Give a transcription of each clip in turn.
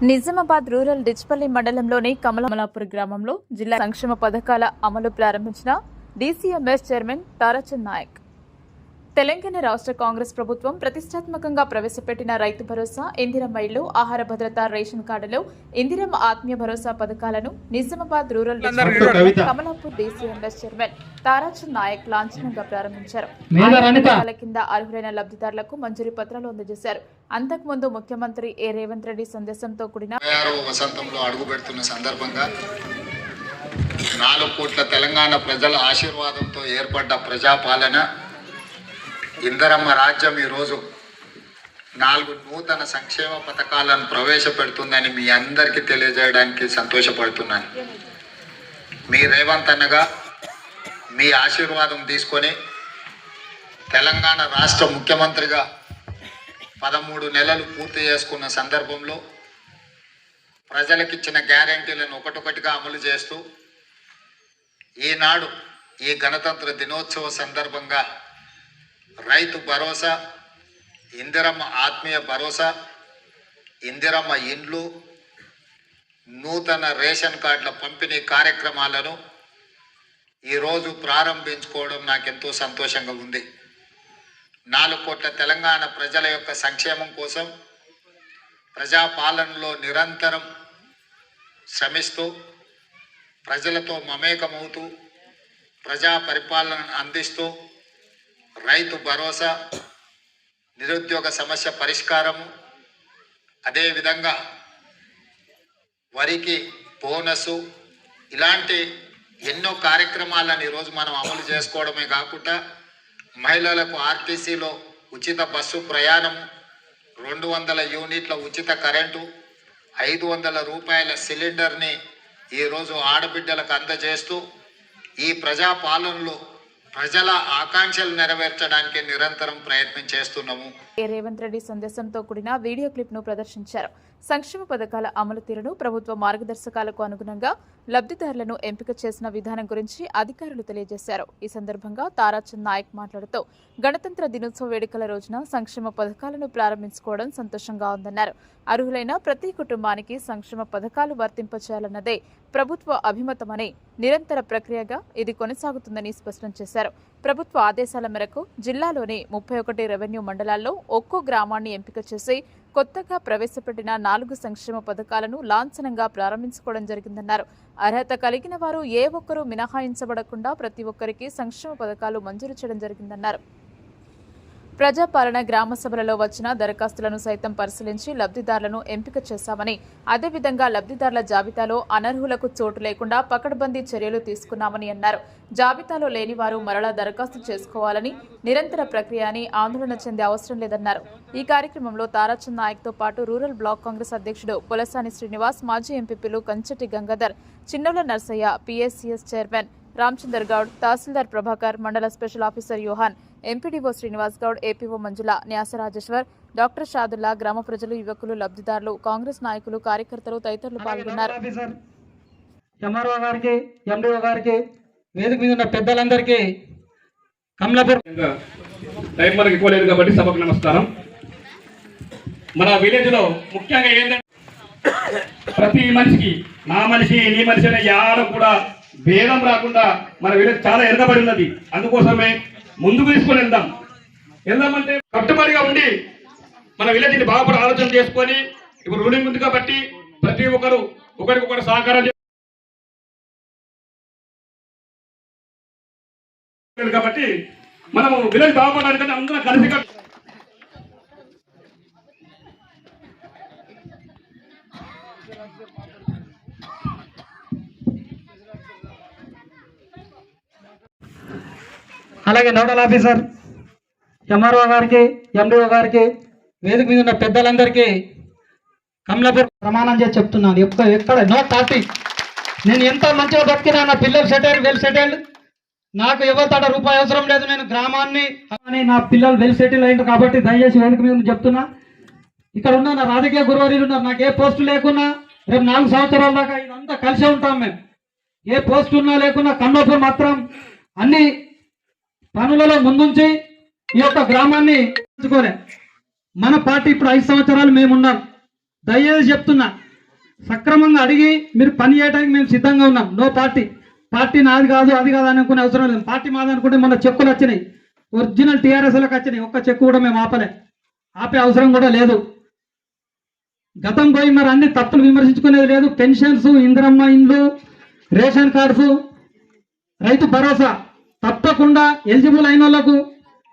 Nizamabad rural Dichpalli మండలంలోని కమలాపూర్ గ్రామంలో జిల్లా సంక్షేమ పథకాల అమలు ప్రారంభించిన డీసీఎంఎస్ చైర్మన్ తారాచంద్ నాయక్. తెలంగాణ రాష్ట్ర కాంగ్రెస్ ప్రభుత్వం ప్రతిష్టాత్మకంగా ప్రవేశపెట్టిన రైతు భరోసా, ఇందిరమ్మ ఇళ్లు, ఆహార భద్రత, రేషన్ కార్డులు, ఇందిరమ్మ ఆత్మీయ భరోసా పథకాలను Nizamabad rural Kamalapur DCMS chairman Tarachand Naik లాంఛనంగా ప్రారంభించారు. పథకాల కింద అర్హులైన లబ్ధిదారులకు మంజూరీ పత్రాలు అందజేశారు. అంతకుముందు ముఖ్యమంత్రి రేవంత్ రెడ్డి సందేశంతో కూడిన వసంతంలో అడుగుపెడుతున్న సందర్భంగా 4 కోట్ల తెలంగాణ ప్రజల ఆశీర్వాదంతో ఏర్పడ్డ ప్రజాపాలన ఇందిరమ్మ రాజ్యం ఈరోజు 4 నూతన సంక్షేమ పథకాలను ప్రవేశపెడుతుందని మీ అందరికీ తెలియజేయడానికి సంతోషపడుతున్నాను. మీ రేవంత్ అన్నగా మీ ఆశీర్వాదం తీసుకొని తెలంగాణ రాష్ట్ర ముఖ్యమంత్రిగా 13 నెలలు పూర్తి చేసుకున్న సందర్భంలో ప్రజలకిచ్చిన గ్యారెంటీలను ఒకటొకటిగా అమలు చేస్తూ ఈనాడు ఈ గణతంత్ర దినోత్సవ సందర్భంగా రైతు భరోసా, ఇందిరమ్మ ఆత్మీయ భరోసా, ఇందిరమ్మ ఇండ్లు, నూతన రేషన్ కార్డుల పంపిణీ కార్యక్రమాలను ఈరోజు ప్రారంభించుకోవడం నాకెంతో సంతోషంగా ఉంది. 4 కోట్ల తెలంగాణ ప్రజల యొక్క సంక్షేమం కోసం ప్రజాపాలనలో నిరంతరం శ్రమిస్తూ ప్రజలతో మమేకమవుతూ ప్రజా పరిపాలన అందిస్తూ రైతు భరోసా, నిరుద్యోగ సమస్య పరిష్కారము, అదేవిధంగా వరికి బోనసు, ఇలాంటి ఎన్నో కార్యక్రమాలను ఈరోజు మనం అమలు చేసుకోవడమే కాకుండా మహిళలకు ఆర్టీసీలో ఉచిత బస్సు ప్రయాణం, 200 యూనిట్ల ఉచిత కరెంటు, 500 రూపాయల సిలిండర్ని ఈరోజు ఆడబిడ్డలకు అందజేస్తూ ఈ ప్రజాపాలనలో ప్రజల ఆకాంక్షలు నెరవేర్చడానికి నిరంతరం ప్రయత్నం చేస్తున్నాము. రేవంత్ రెడ్డి సందేశంతో కూడిన వీడియో క్లిప్ ను ప్రదర్శించారు. సంక్షేమ పథకాల అమలు తీరును, ప్రభుత్వ మార్గదర్శకాలకు అనుగుణంగా లబ్ధిదారులను ఎంపిక చేసిన విధానం గురించి అధికారులు తెలియజేశారు. ఈ సందర్భంగా తారాచంద్ నాయక్ మాట్లాడుతూ గణతంత్ర దినోత్సవ వేడుకల రోజున సంక్షేమ పథకాలను ప్రారంభించుకోవడం సంతోషంగా ఉందన్నారు. అర్హులైన ప్రతి కుటుంబానికి సంక్షేమ పథకాలు వర్తింపచేయాలన్నదే ప్రభుత్వ అభిమతమని, నిరంతర ప్రక్రియగా ఇది కొనసాగుతుందని స్పష్టం చేశారు. ప్రభుత్వ ఆదేశాల మేరకు జిల్లాలోని 31 రెవెన్యూ మండలాల్లో ఒక్కో గ్రామాన్ని ఎంపిక చేసి కొత్తగా ప్రవేశపెట్టిన 4 సంక్షేమ పథకాలను లాంఛనంగా ప్రారంభించుకోవడం జరిగిందన్నారు. అర్హత కలిగిన వారు ఏ ఒక్కరూ మినహాయించబడకుండా ప్రతి ఒక్కరికి సంక్షేమ పథకాలు మంజూరు చేయడం జరిగిందన్నారు. ప్రజాపాలన గ్రామ సభలలో వచ్చిన దరఖాస్తులను సైతం పరిశీలించి లబ్ధిదారులను ఎంపిక చేశామని, అదేవిధంగా లబ్ధిదారుల జాబితాలో అనర్హులకు చోటు లేకుండా పకడ్బందీ చర్యలు తీసుకున్నామని అన్నారు. జాబితాలో లేని వారు మరలా దరఖాస్తు చేసుకోవాలని, నిరంతర ప్రక్రియ అని ఆందోళన చెందే అవసరం లేదన్నారు. ఈ కార్యక్రమంలో తారాచంద్ నాయక్తో పాటు రూరల్ బ్లాక్ కాంగ్రెస్ అధ్యక్షుడు పొలసాని శ్రీనివాస్, మాజీ ఎంపీపీలు కంచెటి గంగాధర్, చిన్నోల నర్సయ్య, పీఎస్సీఎస్ చైర్మన్ రామచందర్ గౌడ్, తహసీల్దార్ ప్రభాకర్, మండల స్పెషల్ ఆఫీసర్ యోహాన్, ఎంపీడీఓ శ్రీనివాస్ గౌడ్, ఏపీఓ మంజుల, న్యాస రాజేశ్వర్, డాక్టర్ షాదుల్లా, గ్రామ ప్రజలు, యువకులు, లబ్ధిదారులు, కాంగ్రెస్ నాయకులు, కార్యకర్తలు తదితరులు పాల్గొన్నారు. వేదిక మీద ఉన్న పెద్దలందరికీ కమలాపూర్ టైం మనకి ఎక్కువ లేదు కాబట్టి సభకు నమస్కారం. మన విలేజ్ లో ముఖ్యంగా ఏంటంటే ప్రతి మనిషికి నా మనిషి నీ మనిషి అనే యాడ కూడా భేదం రాకుండా మన విలేజ్ చాలా ఎరగబడి ఉన్నది. అందుకోసమే ముందుకు తీసుకొని వెళ్దామంటే కట్టుబడిగా ఉండి మన విలేజ్ని బాగా ఆలోచన చేసుకొని ఇప్పుడు రూలింగ్ ఉంది కాబట్టి ప్రతి ఒక్కరు ఒకరికొకరు సహకారం కాబట్టి మనము విలేజ్ బాగుపడడానికి అందరం కలిసి అలాగే నోడల్ ఆఫీసర్ ఎంఆర్ఓ గారికి, ఎండిఓ గారికి, వేదిక మీద ఉన్న పెద్దలందరికీ కమలాపూర్ ప్రమాణం చేసి చెప్తున్నాను. ఎక్కడ నో టాపిక్. నేను ఎంత మంచిగా బతికినా నా పిల్లలు సెటిల్, వెల్ సెటిల్డ్, నాకు ఎవరి తట రూపాయి అవసరం లేదు. నేను గ్రామాన్ని నా పిల్లలు వెల్ సెటిల్ అయింది కాబట్టి దయచేసి వేదిక మీద చెప్తున్నా. ఇక్కడ ఉన్న నా రాజకీయ గురువారీలు ఉన్నారు. నాకు ఏ పోస్టు లేకున్నా రేపు 4 సంవత్సరాల దాకా ఇదంతా కలిసే ఉంటాం. మేము ఏ పోస్టు ఉన్నా లేకున్నా కమలాపూర్ మాత్రం అన్ని పనులలో ముందుంచి ఈ యొక్క గ్రామాన్ని మన పార్టీ ఇప్పుడు 5 సంవత్సరాలు మేమున్నాం. దయచేసి చెప్తున్నా, సక్రమంగా అడిగి మీరు పని చేయడానికి మేము సిద్ధంగా ఉన్నాం. నో పార్టీ నాది కాదు అది కాదు అనుకునే అవసరం లేదు. పార్టీ మాది అనుకుంటే మన చెక్కులు వచ్చినాయి, ఒరిజినల్ టీఆర్ఎస్లకు వచ్చినాయి. ఒక్క చెక్కు కూడా మేము ఆపే అవసరం కూడా లేదు. గతం పోయి మరి అన్ని తప్పులు విమర్శించుకునేది లేదు. పెన్షన్స్, ఇందిరమ్మ ఇండ్లు, రేషన్ కార్డ్స్, రైతు భరోసా తప్పకుండా ఎలిజిబుల్ అయిన వాళ్ళకు,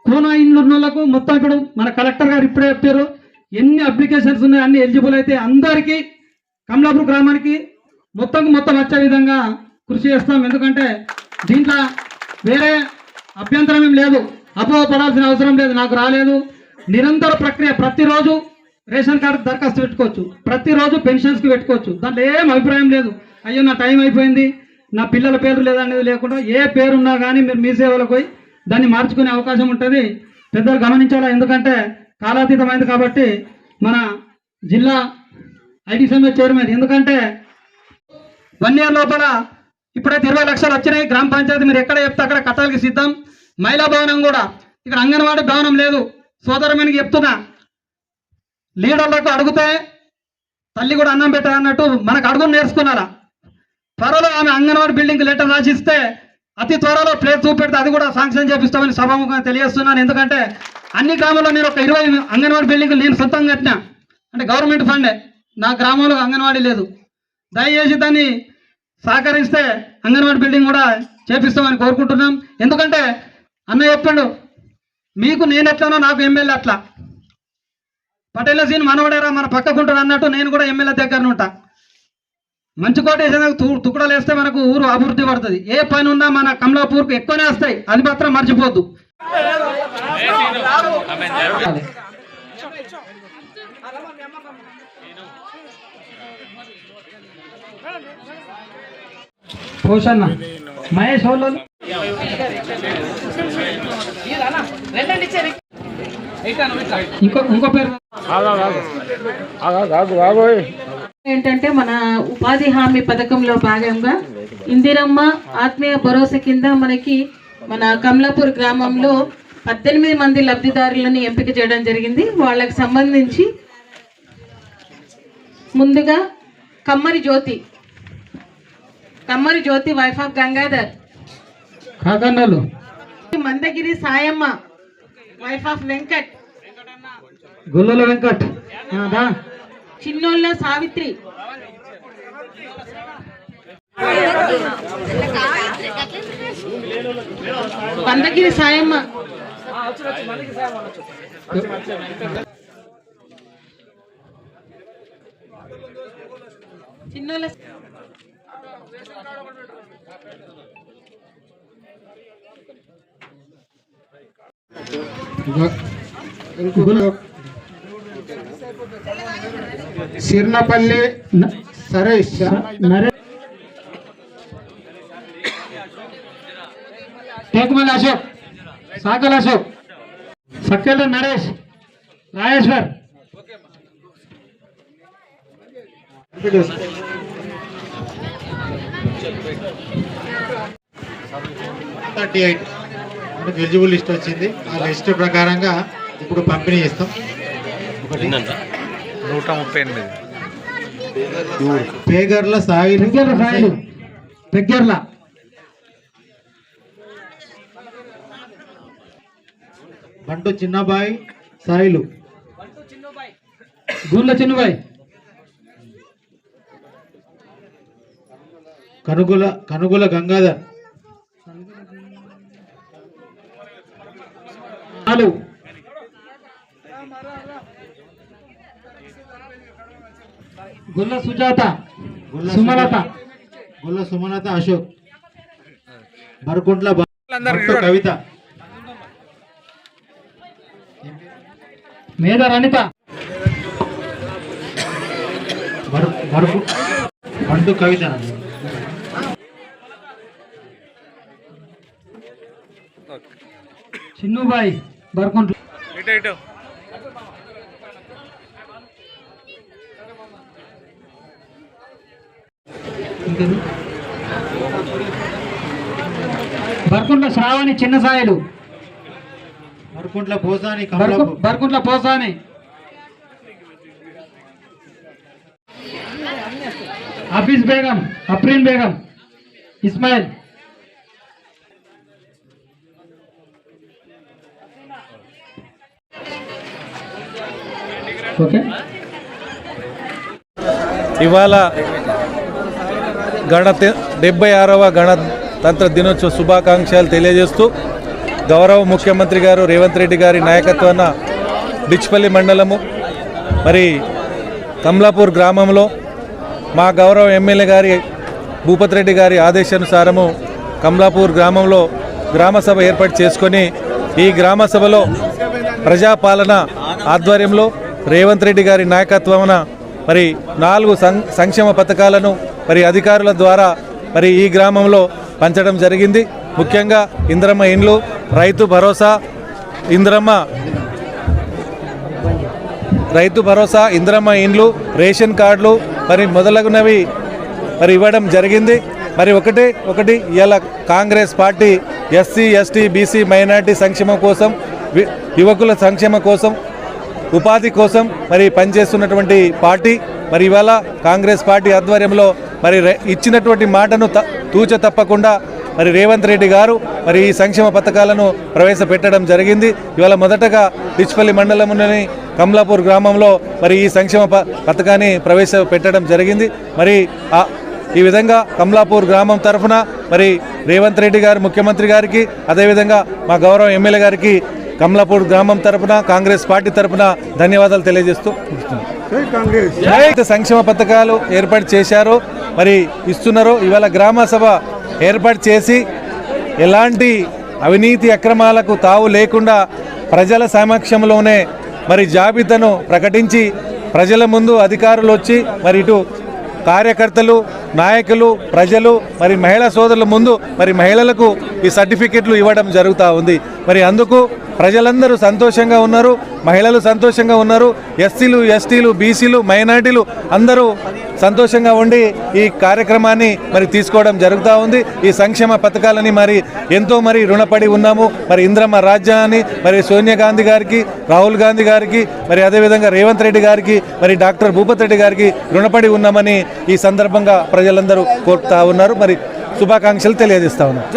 కోనా ఇండ్లు ఉన్న వాళ్ళకు మొత్తం ఇప్పుడు మన కలెక్టర్ గారు ఇప్పుడే చెప్పారు ఎన్ని అప్లికేషన్స్ ఉన్నాయి, అన్ని ఎలిజిబుల్ అయితే అందరికీ కమలాపూర్ గ్రామానికి మొత్తం వచ్చే విధంగా కృషి చేస్తాం. ఎందుకంటే దీంట్లో వేరే అభ్యంతరం ఏం లేదు, అపోహపడాల్సిన అవసరం లేదు. నాకు రాలేదు, నిరంతర ప్రక్రియ. ప్రతిరోజు రేషన్ కార్డు దరఖాస్తు పెట్టుకోవచ్చు, ప్రతిరోజు పెన్షన్స్కి పెట్టుకోవచ్చు. దాంట్లో ఏం అభిప్రాయం లేదు. అయ్యో నా టైం అయిపోయింది, నా పిల్లల పేరు లేదనేది లేకుండా ఏ పేరున్నా కానీ మీరు మీ సేవలకు పోయి దాన్ని మార్చుకునే అవకాశం ఉంటుంది. పెద్దలు గమనించాలా, ఎందుకంటే కాలాతీతమైంది కాబట్టి మన జిల్లా ఐటీ సమ్మె చైర్మన్. ఎందుకంటే 1 year లోపల ఇప్పుడైతే 20 లక్షలు వచ్చినాయి. గ్రామ పంచాయతీ మీరు ఎక్కడ చెప్తే అక్కడ కట్టాలకి సిద్ధం. మహిళా భవనం కూడా ఇక్కడ అంగన్వాడీ భవనం లేదు. సోదరమనికి చెప్తున్నా, లీడర్లకు అడిగితే తల్లి కూడా అన్నం పెట్టారు అన్నట్టు మనకు అడుగును నేర్చుకున్నారా. త్వరలో ఆమె అంగన్వాడీ బిల్డింగ్ లెటర్ రాసిస్తే అతి త్వరలో ప్లేస్ చూపెడితే అది కూడా శాంక్షన్ చేపిస్తామని సభాముఖంగా తెలియజేస్తున్నాను. ఎందుకంటే అన్ని గ్రామాల్లో నేను ఒక 20 అంగన్వాడీ బిల్డింగ్లు నేను సొంతంగా కట్టినా, అంటే గవర్నమెంట్ ఫండే. నా గ్రామంలో అంగన్వాడీ లేదు. దయచేసి దాన్ని సహకరిస్తే అంగన్వాడీ బిల్డింగ్ కూడా చేపిస్తామని కోరుకుంటున్నాం. ఎందుకంటే అన్న చెప్పాడు, మీకు నేను ఎట్లానో నాకు ఎమ్మెల్యే అట్లా. పటేల సీన్ మనవడేరా మన పక్కకుంటాడు అన్నట్టు నేను కూడా ఎమ్మెల్యే దగ్గర ఉంటా. మంచి కోట వేసేందుకు తుకుడలు వేస్తే మనకు ఊరు అభివృద్ధి పడుతుంది. ఏ పని ఉన్నా మన కమలాపూర్కు ఎక్కువనే వస్తాయి, అది మాత్రం మర్చిపోద్దు. పోషన్న మహేష్ వాళ్ళు ఇంకో పేరు ఏంటంటే మన ఉపాధి హామీ పథకంలో భాగంగా ఇందిరమ్మ ఆత్మీయ భరోసా కింద మనకి మన కమలాపూర్ గ్రామంలో 18 మంది లబ్ధిదారులను ఎంపిక చేయడం జరిగింది. వాళ్ళకి సంబంధించి ముందుగా కమ్మరి జ్యోతి వైఫ్ ఆఫ్ గంగాధర్, కాకన్నలు, మందగిరి సాయమ్మ వైఫ్ ఆఫ్ వెంకట్, గొల్లల వెంకట్, చిన్నోళ్ళ సావిత్రి, మందగిరి సాయమ్మ, చిన్నోళ్ళ సిర్నపల్లి సరేష్, టేకుమల్లి అశోక్, సాకల అశోక్, సక్కెళ్ళ నరేష్, రాజేశ్వర్, మనకు ఎలిజిబుల్ లిస్ట్ వచ్చింది. ఆ లిస్ట్ ప్రకారంగా ఇప్పుడు పంపిణీ చేస్తాం. 138 పేగర్ల సాయిలు, దగ్గర్ల బంటు చిన్నబాయి సాయిలు, గుళ్ళ చిన్నబాయ్, కనుగుల గంగాధర్, గుల్ల సుజాత, గుల్ల సుమలత అశోక్, బరకుంట్ల కవిత, మేధ అనిత, బంటు కవిత, చిన్నుబాయి బరకుంట్ల, బరకుంట్ల శ్రావణి, చిన్న సాయలు, బరకుంట్ల పోసాని, బరకుంట్ల పోసాని, हफीज बेगम, अफरीन बेगम, इस्माइल। ओके ఇవాళ 76వ గణతంత్ర దినోత్సవ శుభాకాంక్షలు తెలియజేస్తూ గౌరవ ముఖ్యమంత్రి గారు రేవంత్ రెడ్డి గారి నాయకత్వాన బిచ్పల్లి మండలము మరి కమలాపూర్ గ్రామంలో మా గౌరవ ఎమ్మెల్యే గారి భూపత్ రెడ్డి గారి ఆదేశానుసారము కమలాపూర్ గ్రామంలో గ్రామసభ ఏర్పాటు చేసుకొని ఈ గ్రామసభలో ప్రజాపాలన ఆధ్వర్యంలో రేవంత్ రెడ్డి గారి నాయకత్వమున మరి 4 సంక్షేమ పథకాలను మరి అధికారుల ద్వారా మరి ఈ గ్రామంలో పంచడం జరిగింది. ముఖ్యంగా ఇంద్రమ్మ ఇండ్లు, రైతు భరోసా, ఇంద్రమ్మ ఇండ్లు, రేషన్ కార్డులు మరి మొదలగునవి మరి ఇవ్వడం జరిగింది. మరి ఒకటి ఇలా Congress party SC, ST, BC, minority సంక్షేమం కోసం, యువకుల సంక్షేమం కోసం, ఉపాధి కోసం మరి పనిచేస్తున్నటువంటి పార్టీ. మరి ఇవాళ కాంగ్రెస్ పార్టీ ఆధ్వర్యంలో మరి ఇచ్చినటువంటి మాటను తూచ తప్పకుండా మరి రేవంత్ రెడ్డి గారు మరి ఈ సంక్షేమ పథకాలను ప్రవేశపెట్టడం జరిగింది. ఇవాళ మొదటగా బిచ్పల్లి మండలంలోని కమలాపూర్ గ్రామంలో మరి ఈ సంక్షేమ పథకాన్ని ప్రవేశపెట్టడం జరిగింది. మరి ఈ విధంగా కమలాపూర్ గ్రామం తరఫున మరి రేవంత్ రెడ్డి గారు ముఖ్యమంత్రి గారికి, అదేవిధంగా మా గౌరవ ఎమ్మెల్యే గారికి కమలాపూర్ గ్రామం తరపున, కాంగ్రెస్ పార్టీ తరపున ధన్యవాదాలు తెలియజేస్తూ సంక్షేమ పథకాలు ఏర్పాటు చేశారు, మరి ఇస్తున్నారు. ఇవాళ గ్రామ సభ ఏర్పాటు చేసి ఎలాంటి అవినీతి అక్రమాలకు తావు లేకుండా ప్రజల సమక్షంలోనే మరి జాబితాను ప్రకటించి ప్రజల ముందు అధికారులు వచ్చి మరి ఇటు కార్యకర్తలు, నాయకులు, ప్రజలు మరి మహిళా సోదరుల ముందు మరి మహిళలకు ఈ సర్టిఫికెట్లు ఇవ్వడం జరుగుతూ ఉంది. మరి అందుకు ప్రజలందరూ సంతోషంగా ఉన్నారు, మహిళలు సంతోషంగా ఉన్నారు, ఎస్సీలు, ఎస్టీలు, బీసీలు, మైనార్టీలు అందరూ సంతోషంగా ఉండి ఈ కార్యక్రమాన్ని మరి తీసుకోవడం జరుగుతూ ఉంది. ఈ సంక్షేమ పథకాలని మరి ఎంతో మరి రుణపడి ఉన్నాము. మరి ఇంద్రమ్మ రాజ్యాన్ని మరి సోనియా గాంధీ గారికి, రాహుల్ గాంధీ గారికి, మరి అదేవిధంగా రేవంత్ రెడ్డి గారికి, మరి డాక్టర్ భూపత్ రెడ్డి గారికి రుణపడి ఉన్నామని ఈ సందర్భంగా ప్రజలందరూ కోరుతా ఉన్నారు. మరి శుభాకాంక్షలు తెలియజేస్తా ఉన్నారు.